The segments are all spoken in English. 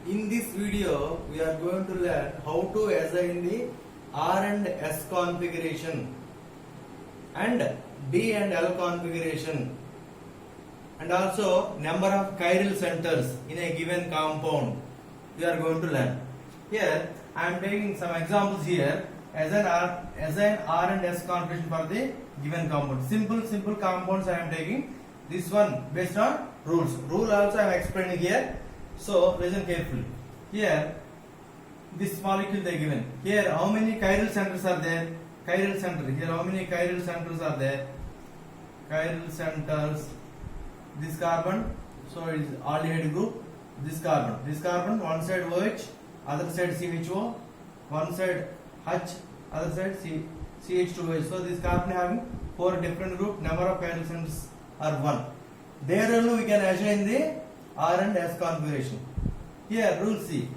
In this video, we are going to learn how to assign the R and S configuration and D and L configuration, and also number of chiral centers in a given compound. We are going to learn. Here, I am taking some examples here. Assign R and S configuration for the given compound. Simple compounds I am taking. This one based on rules. Rule also I am explaining here. So listen carefully. Here, this molecule they given. Here, how many chiral centers are there? Chiral center. Here, how many chiral centers are there? Chiral centers. This carbon. So it is aldehyde group. This carbon. One side OH, other side CHO. One side H, other side CH2OH. So this carbon having 4 different group. Number of chiral centers are 1. There only we can assign the R and S configuration. Here rule C,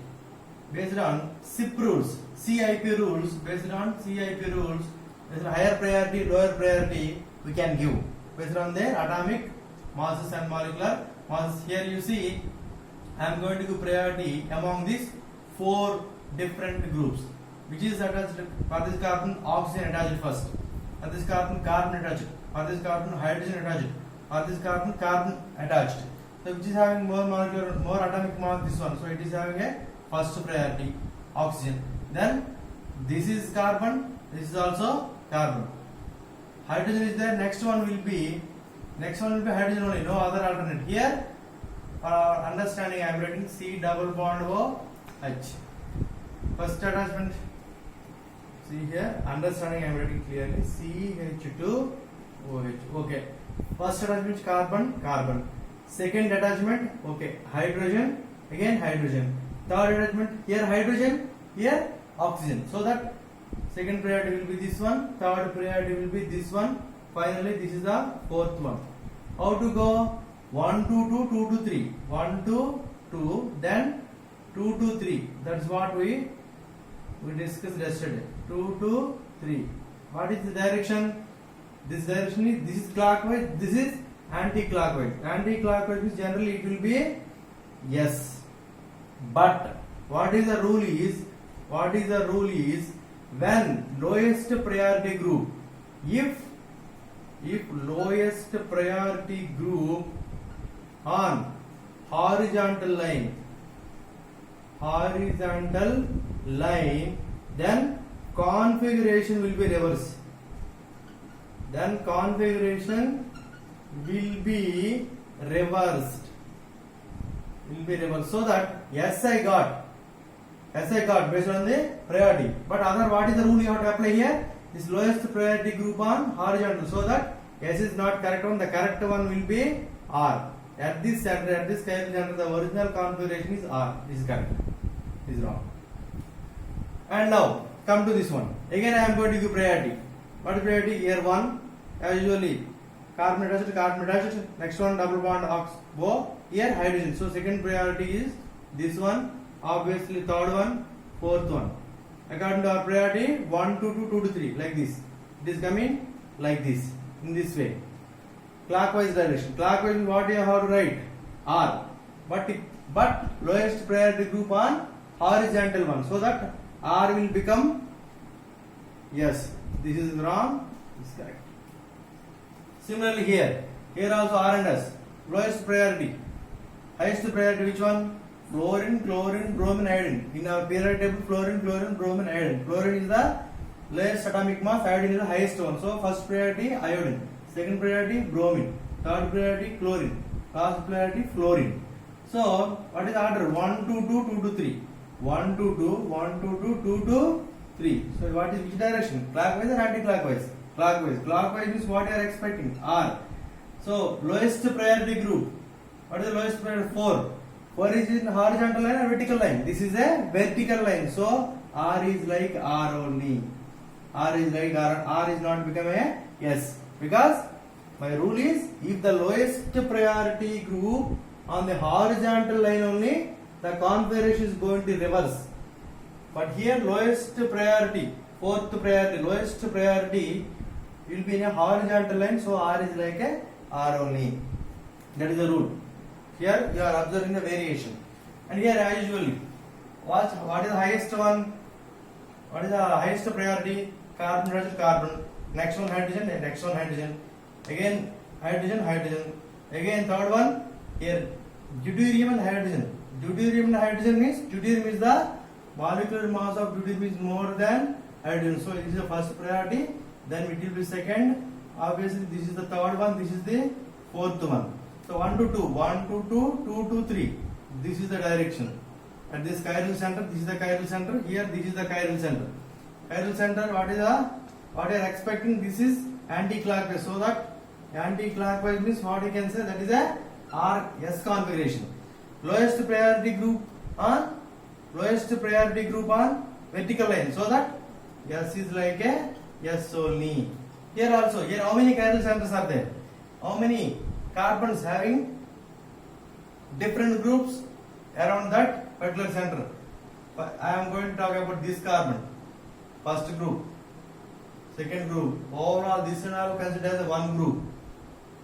based on CIP rules, CIP rules, based on higher priority, lower priority we can give based on their atomic masses and molecular masses. Here you see I am going to give priority among these 4 different groups, which is attached. For this carbon, oxygen attached first. For this carbon, carbon attached. For this carbon, hydrogen attached. For this carbon, carbon attached. So which is having more molecular, more atomic mass, this one. So it is having a first priority, oxygen. Then this is carbon, this is also carbon. Hydrogen is there. Next one will be hydrogen only, no other alternate. Here, for our understanding, I am writing C double bond O H. First attachment. See here, understanding I am writing clearly CH2OH. Okay. First attachment carbon. Second attachment, okay, hydrogen, again hydrogen. Third attachment, here hydrogen, here oxygen. So that second priority will be this one, third priority will be this one. Finally, this is the fourth one. How to go? 1 to 2, 2 to 3. 1 to 2, then 2 to 3. That's what we discussed yesterday. 2 to 3. What is the direction? This direction is, this is clockwise, this is anti-clockwise. Anti-clockwise means generally it will be yes. But what is the rule is when lowest priority group, if lowest priority group on horizontal line, then configuration will be reversed. So that yes I got based on the priority. But other, what is the rule you have to apply here? This lowest priority group on horizontal. So that S is not correct one. The correct one will be R. At this center, at this chiral center, the original configuration is R. This is correct. This is wrong. And now come to this one. Again I am going to give priority. What is priority? Here 1, as usually carbon attached. Next one double bond O. Here hydrogen. So second priority is this one. Obviously third one, fourth one. According to our priority, 1 to 2, 2 to 3, like this. It is coming like this, in this way. Clockwise direction. Clockwise is what you have to write? R. But lowest priority group on horizontal one. So that R will become yes. This is wrong. This is correct. Similarly here also R and S. Lowest priority. Highest priority which one? Fluorine, bromine, iodine. In our periodic table, fluorine, bromine, iodine. Fluorine is the lowest atomic mass, iodine is the highest one. So first priority iodine, second priority bromine, third priority chlorine, last priority fluorine. So what is the order? 1 to 2, 2 to 3. 1 to 2, 1 to 2, 2 to 3. So what is which direction? Clockwise or anti-clockwise? Clockwise. Clockwise means what you are expecting? R. So lowest priority group. What is the lowest priority? 4. 4 is in horizontal line or vertical line? This is a vertical line. So R is like R only. R is like R. R is not become a S. Because my rule is if the lowest priority group on the horizontal line only, the configuration is going to reverse. But here lowest priority, fourth priority, lowest priority will be in a horizontal line. So R is like a R only. That is the rule. Here you are observing the variation. And here as usually, what is the highest one? What is the highest priority? Carbon versus carbon. Next one hydrogen, next one hydrogen. Again hydrogen, hydrogen. Again third one here deuterium and hydrogen. Deuterium and hydrogen means deuterium is the molecular mass of deuterium is more than hydrogen. So it is the first priority. Then it will be second. Obviously this is the third one. This is the fourth one. So 1 to 2, 1 to 2, 2 to 3. This is the direction. At this chiral center, this is the chiral center. Here, this is the chiral center. Chiral center, what you are expecting? This is anti-clockwise. So that anti-clockwise means what you can say, that is a RS configuration. Lowest priority group on vertical line. So that S is like a S only. Here also, here how many chiral centers are there? How many carbons having different groups around that particular center? I am going to talk about this carbon. First group, second group. Overall, this and all considered as one group.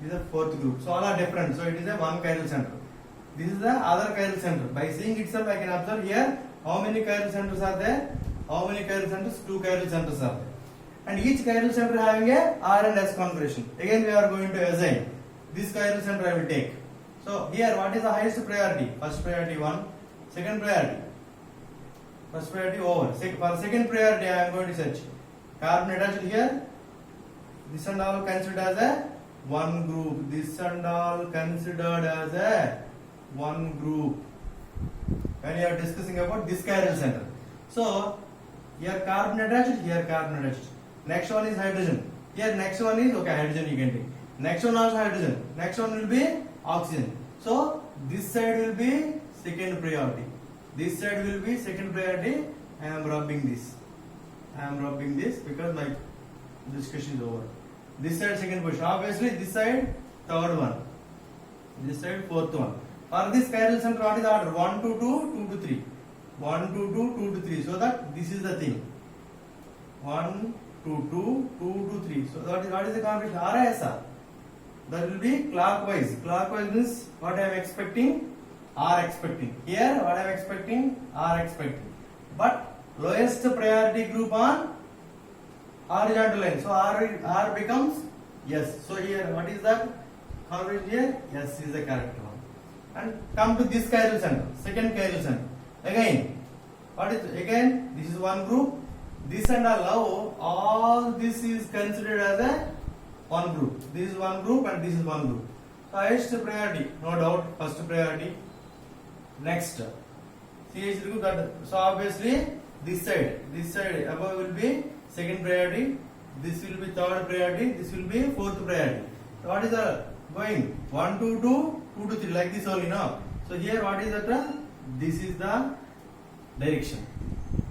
This is the fourth group. So all are different. So it is a one chiral center. This is the other chiral center. By seeing itself, I can observe here how many chiral centers are there. How many chiral centers? 2 chiral centers are there. And each chiral center having a R and S configuration. Again, we are going to assign. This chiral center I will take. So here, what is the highest priority? First priority 1. Second priority. First priority over. For second priority, I am going to search. Carbon attached here. This and all considered as a one group. This and all considered as a one group. When you are discussing about this chiral center. So here carbon attached, here carbon attached. Next one is hydrogen. Here next one is hydrogen you can take. Next one also hydrogen. Next one will be oxygen. So this side will be second priority. This side will be second priority. I am rubbing this. Because my discussion is over. This side second position. Obviously this side third one. This side fourth one. For this chiral center, what is the order? 1 to 2, 2 to 3. 1 to 2, 2 to 3. So that this is the thing. 1 to 2, 2 to 3. So what is the configuration? RSR. That will be clockwise. Clockwise means what I am expecting, R expecting. Here what I am expecting, R expecting. But lowest priority group on horizontal line. So R becomes yes. So here what is that configuration here? Yes is the correct one. And come to this chiral center, second chiral center. Again, what is again? This is one group. This and all this is considered as a one group. This is one group and this is one group. So highest priority, no doubt, first priority. Next, CH group. That so obviously this side above will be second priority. This will be third priority. This will be fourth priority. So what is the going 1 to 2, 2 to 3 like this only now. So here what is that? This is the direction.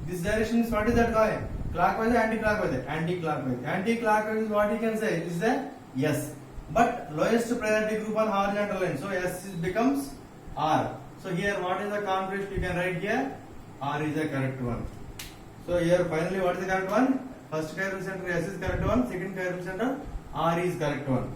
This direction is what is that going? Clockwise or anti-clockwise? Anti-clockwise. Anti-clockwise is what you can say. This is a yes. But lowest priority group on horizontal line. So S becomes R. So here what is the configuration you can write here? R is the correct one. So here finally what is the correct one? First chiral center S is correct one. Second chiral center R is correct one.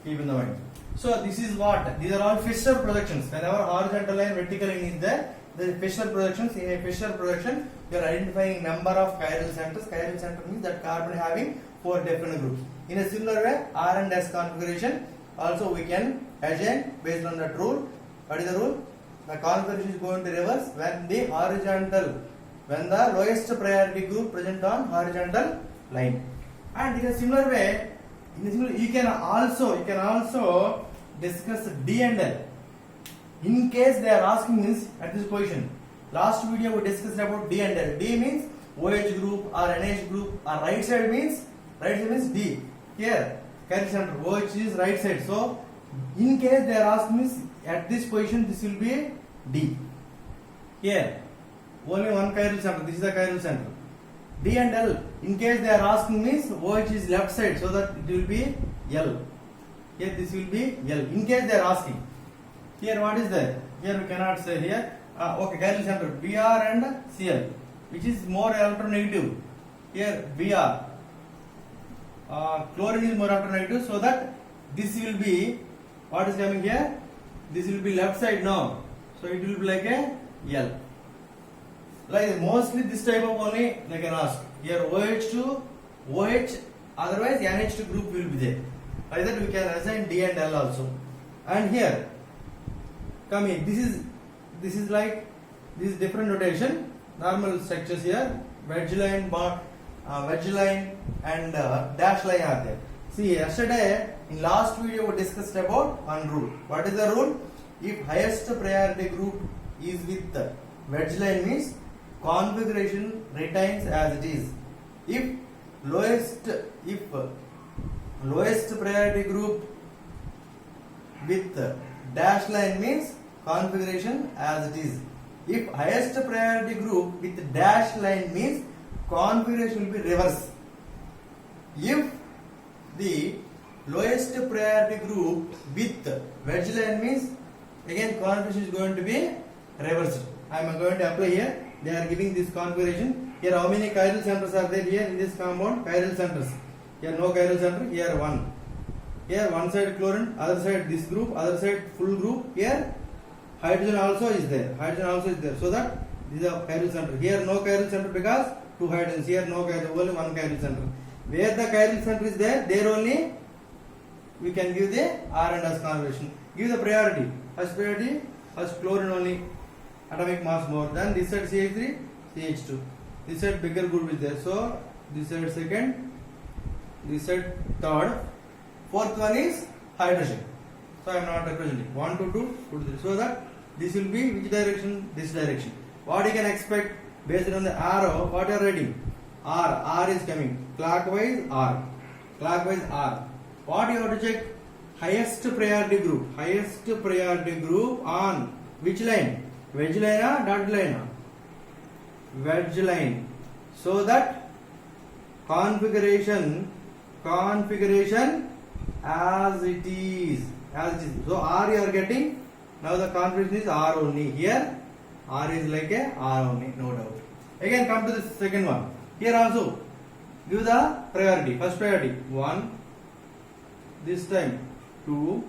Keep in the mind. So this is what? These are all Fisher projections. Whenever horizontal line, vertical line is there, the Fisher projections. In a Fisher projection, you are identifying number of chiral centers. Chiral center means that carbon having 4 different groups. In a similar way, R and S configuration also we can assign based on that rule. What is the rule? The configuration is going to reverse when the lowest priority group present on horizontal line. And in a similar way, you can also discuss D and L. In case they are asking this at this position. Last video we discussed about D and L. D means OH group or NH group, or right side means D. Here, chiral center OH is right side. So in case they are asking this at this position, this will be D. Here, only one chiral center. This is the chiral center. D and L. In case they are asking means OH is left side, so that it will be L. Here this will be L. In case they are asking. Here what is there? Here we cannot say here. Okay, chiral center Br and Cl, which is more electronegative. Here Br. Chlorine is more electronegative, so that this will be what is coming here? This will be left side now. So it will be like a L. Like mostly this type of only they can ask. Here OH to OH, otherwise NH2 group will be there. Like that we can assign D and L also. And here, come in. This is like this is different notation. Normal structures here. Wedge line, wedge line, and dash line are there. See, yesterday in last video we discussed about one rule. What is the rule? If highest priority group is with wedge line means configuration retains as it is. If lowest priority group with dash line means configuration as it is. If highest priority group with dash line means configuration will be reverse. If the lowest priority group with wedge line means again configuration is going to be reversed. I am going to apply here. They are giving this configuration. Here how many chiral centers are there here in this compound? Chiral centers. Here no chiral center. Here one. Here one side chlorine, other side this group, other side full group. Here hydrogen also is there. Hydrogen also is there. So that this is a chiral center. Here no chiral center because two hydrogens. Here no chiral, only one chiral center. Where the chiral center is there, there only we can give the R and S configuration. Give the priority. First priority, first chlorine only. Atomic mass more than this side CH3, CH2. This side bigger group is there. So this side second, this side third. Fourth one is hydrogen. So I am not representing 1 to 2, 2 to 3. So that this will be which direction? This direction. What you can expect based on the arrow? What you are reading? R is coming clockwise R, clockwise R. What you have to check? Highest priority group. Highest priority group on which line? Wedge line or dotted line? Wedge line. So that configuration as it is. So R you are getting. Now the configuration is R only. Here R is like a R only, no doubt. Again come to the second one. Here also give the priority. First priority 1. This time 2.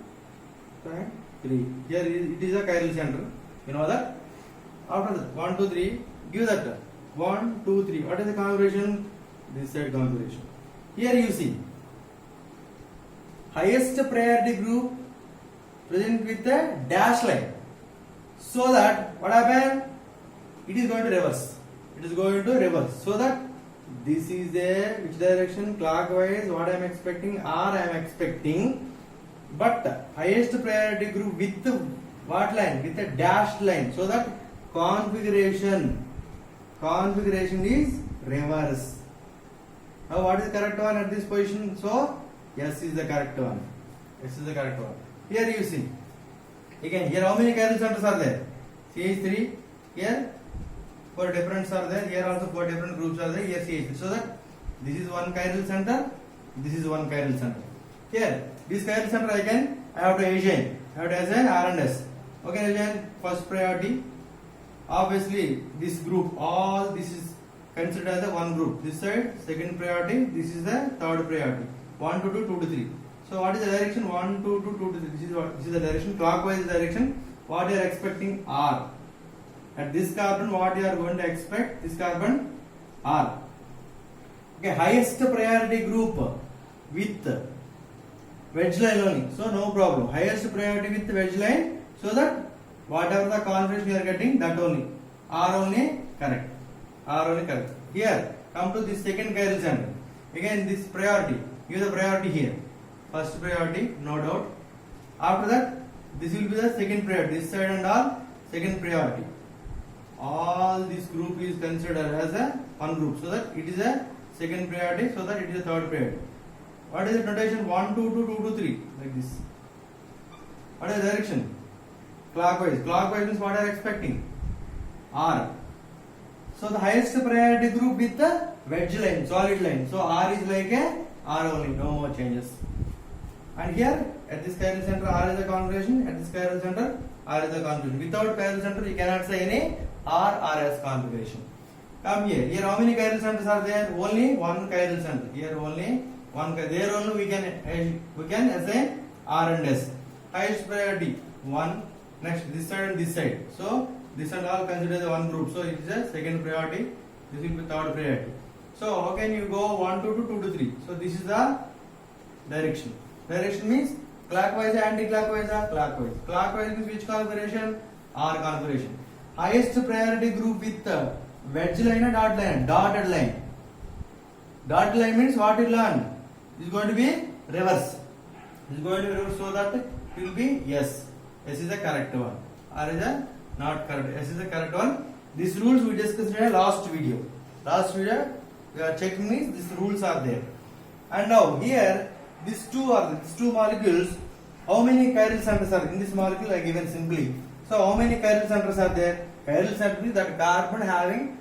Time 3. Here it is a chiral center. You know that? After that 1, 2, 3. Give that 1, 2, 3. What is the configuration? This side configuration. Here you see highest priority group present with a dash line. So that what happened? It is going to reverse. It is going to reverse. So that this is a which direction? Clockwise. What I am expecting? R I am expecting. But highest priority group with what line? With a dashed line. So that configuration is reverse. Now what is the correct one at this position? So S is the correct one. S is the correct one. Here you see. Again here how many chiral centers are there? CH3. Here 4 different are there. Here also 4 different groups are there. Here CH3. So that this is one chiral center. This is one chiral center. Here this chiral center I have to assign. I have to assign R and S. Okay, assign first priority. Obviously this group, all this is considered as a one group. This side second priority. This is the third priority. 1 to 2, 2 to 3. So what is the direction? 1 to 2, 2 to 3. This is the direction. Clockwise direction. What you are expecting? R. At this carbon, what you are going to expect? This carbon R. Okay, highest priority group with wedge line only. So no problem. Highest priority with wedge line. So that whatever the configuration you are getting, that only. R only correct. R only correct. Here, come to this second chiral center. Again, this priority. Give the priority here. First priority, no doubt. After that, this will be the second priority. This side and all, second priority. All this group is considered as a one group. So that it is a second priority. So that it is a third priority. What is the notation? 1, 2, 2, 2 to 3. Like this. What is the direction? Clockwise. Clockwise means what I am expecting? R. So the highest priority group with the wedge line, solid line. So R is like a R only, no more changes. And here at this chiral center R is the configuration, at this chiral center R is the configuration. Without chiral center you cannot say any RS configuration. Come here. Here how many chiral centers are there? Only one chiral center. Here only one. There only we can assign R and S. Highest priority 1, Next, this side and this side. So this and all considered as one group. So it is a second priority. This will be third priority. So how can you go 1 to 2, 2 to 3? So this is the direction. Direction means clockwise or anti-clockwise or clockwise. Clockwise means which configuration? R configuration. Highest priority group with wedge line or dot line? Dotted line. Dotted line means what you learn? This is going to be reverse. This is going to be reverse so that it will be yes. S is the correct one. R is the not correct. S is the correct one. These rules we discussed in a last video. Last video we are checking means these rules are there. And now here these two molecules. How many chiral centers are in this molecule? I given simply. So how many chiral centers are there? Chiral center means that carbon having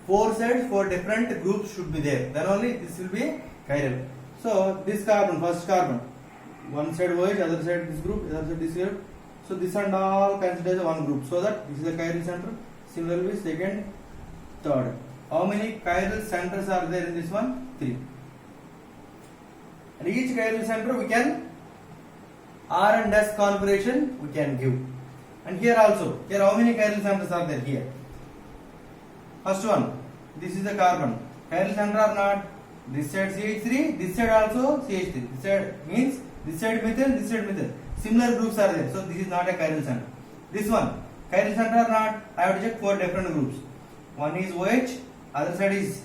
4 sides, 4 different groups should be there. Then only this will be chiral. So this carbon, first carbon, one side OH, other side this group, other side this group. So this and all considered as one group. So that this is the chiral center. Similarly, second, third. How many chiral centers are there in this one? 3. And each chiral center we can R and S configuration we can give. And here also, here how many chiral centers are there here? First one, this is the carbon. Chiral center or not? This side CH3, this side also CH3. This side means this side methyl, this side methyl. Similar groups are there. So this is not a chiral center. This one, chiral center or not? I have to check 4 different groups. One is OH, other side is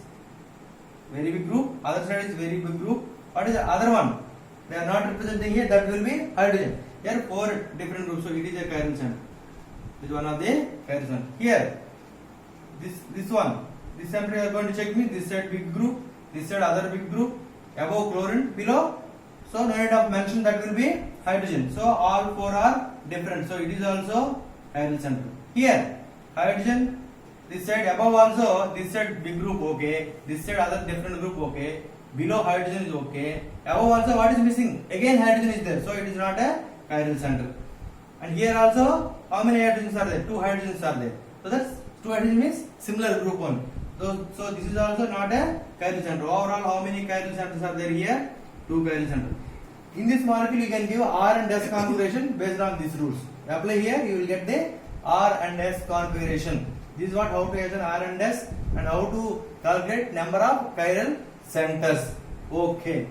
very big group, other side is very big group. What is the other one? They are not representing here, that will be hydrogen. Here 4 different groups, so it is a chiral center. This is one of the chiral center. Here, this one, this center you are going to check me, this side big group, this side other big group, above chlorine, below. So no need of mention, that will be hydrogen. So all 4 are different. So it is also chiral center. Here, hydrogen, this side above also, this side big group okay, this side other different group okay, below hydrogen is okay, above also what is missing? Again hydrogen is there, so it is not a chiral center. And here also, how many hydrogens are there? 2 hydrogens are there. So that's 2 hydrogen means similar group one. So this is also not a chiral center. Overall, how many chiral centers are there here? 2 chiral centers. In this molecule, you can give R and S configuration based on these rules. Apply here, you will get the R and S configuration. This is what how to assign R and S and how to calculate number of chiral centers. Okay.